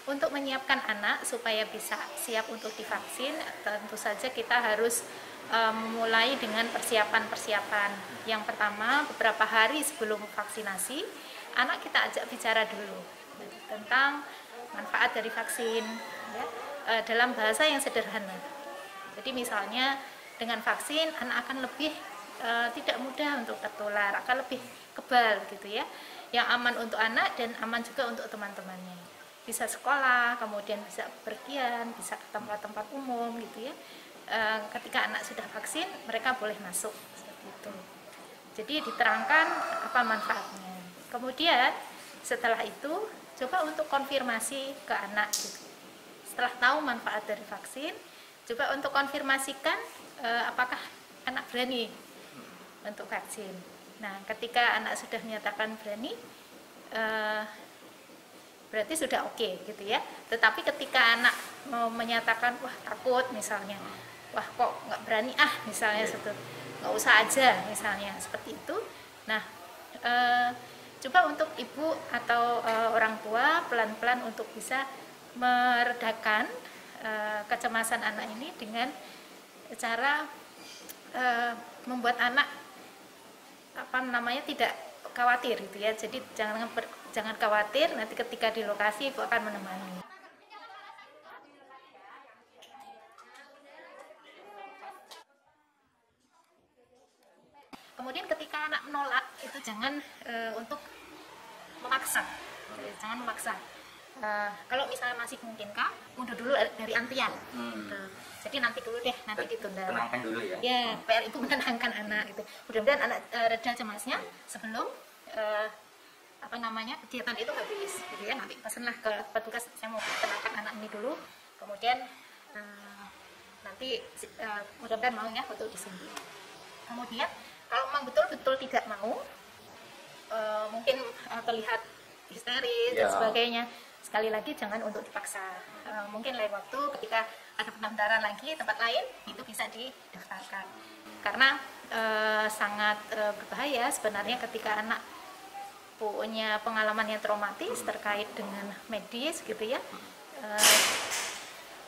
Untuk menyiapkan anak supaya bisa siap untuk divaksin, tentu saja kita harus mulai dengan persiapan-persiapan. Yang pertama, beberapa hari sebelum vaksinasi, anak kita ajak bicara dulu tentang manfaat dari vaksin, ya, dalam bahasa yang sederhana. Jadi misalnya dengan vaksin anak akan lebih tidak mudah untuk tertular, akan lebih kebal gitu ya, yang aman untuk anak dan aman juga untuk teman-temannya. Bisa sekolah, kemudian bisa bepergian, bisa ke tempat-tempat umum gitu ya. Ketika anak sudah vaksin, mereka boleh masuk seperti itu. Jadi diterangkan apa manfaatnya. Kemudian setelah itu coba untuk konfirmasi ke anak gitu. Setelah tahu manfaat dari vaksin, coba untuk konfirmasikan apakah anak berani untuk vaksin. Nah, ketika anak sudah menyatakan berani, berarti sudah oke gitu ya. Tetapi ketika anak mau menyatakan wah takut misalnya, wah kok nggak berani misalnya nggak usah aja misalnya seperti itu. Nah, coba untuk ibu atau orang tua pelan-pelan untuk bisa meredakan kecemasan anak ini dengan cara membuat anak tidak khawatir gitu ya. Jadi jangan khawatir, nanti ketika di lokasi ibu akan menemani. Kemudian ketika anak menolak itu jangan untuk memaksa, jangan memaksa. Kalau misalnya masih mungkinkah, mundur dulu dari antrian. Jadi nanti dulu deh, nanti ditunda. Tenangkan dulu ya. Ya, PR ibu menenangkan anak itu. Mudah-mudahan anak reda cemasnya sebelum kegiatan itu habis gitu ya. Nanti pesanlah ke petugas, saya mau tenangkan anak ini dulu, kemudian nanti mudah-mudahan mau ya untuk di sini. Kemudian kalau memang betul-betul tidak mau, mungkin terlihat histeris dan sebagainya, sekali lagi jangan untuk dipaksa. Mungkin lain waktu ketika ada pendaftaran lagi tempat lain itu bisa didaftarkan, karena sangat berbahaya sebenarnya ketika anak punya pengalaman yang traumatis terkait dengan medis gitu ya.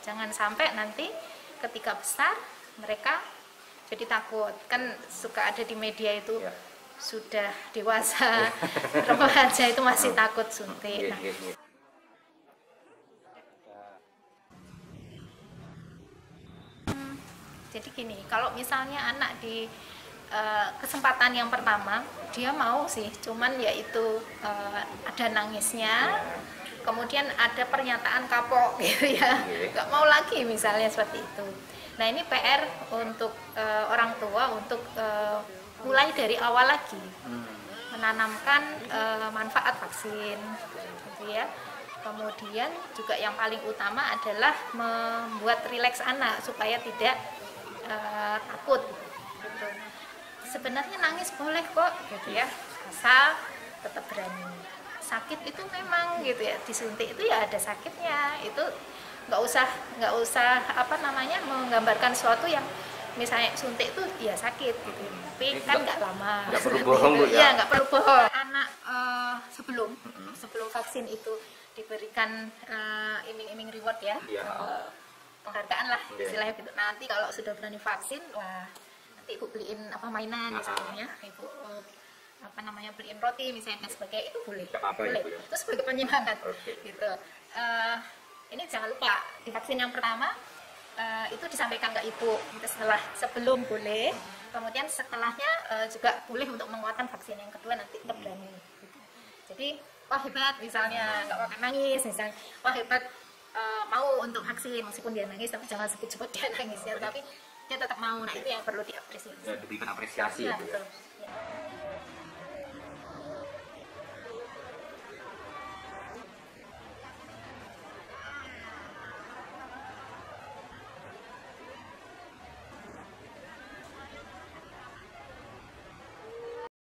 Jangan sampai nanti ketika besar mereka jadi takut, kan suka ada di media itu sudah dewasa remaja itu masih takut suntik. Nah, jadi gini, kalau misalnya anak di kesempatan yang pertama dia mau sih, cuman yaitu ada nangisnya, kemudian ada pernyataan kapok gitu ya, nggak mau lagi misalnya seperti itu. Nah, ini PR untuk orang tua untuk mulai dari awal lagi menanamkan manfaat vaksin gitu ya. Kemudian juga yang paling utama adalah membuat rileks anak supaya tidak takut gitu. Sebenarnya nangis boleh kok gitu ya, asal tetap berani. Sakit itu memang gitu ya, disuntik itu ya ada sakitnya, itu nggak usah menggambarkan sesuatu yang misalnya suntik itu ya sakit gitu, tapi kan nggak lama. Nggak perlu bohong Bu ya. Iya, nggak perlu bohong. Anak sebelum vaksin itu diberikan iming-iming reward ya, penghargaan lah istilahnya gitu. Nanti kalau sudah berani vaksin, wah nanti ibu beliin mainan misalnya, ibu beliin roti misalnya dan sebagainya, itu boleh. Boleh. Itu ya? Itu sebagai penyemangat gitu. Ini jangan lupa di vaksin yang pertama itu disampaikan ke ibu gitu, sebelum boleh, kemudian setelahnya juga boleh untuk menguatkan vaksin yang kedua nanti tetap berani gitu. Jadi wah hebat misalnya, nggak akan nangis misalnya, wah hebat mau untuk vaksin meskipun dia nangis, tapi jangan sebut-sebut dia nangis ya, tapi dia tetap mau. Nah, itu yang perlu diapresiasi. Diberikan apresiasi ya, gitu ya.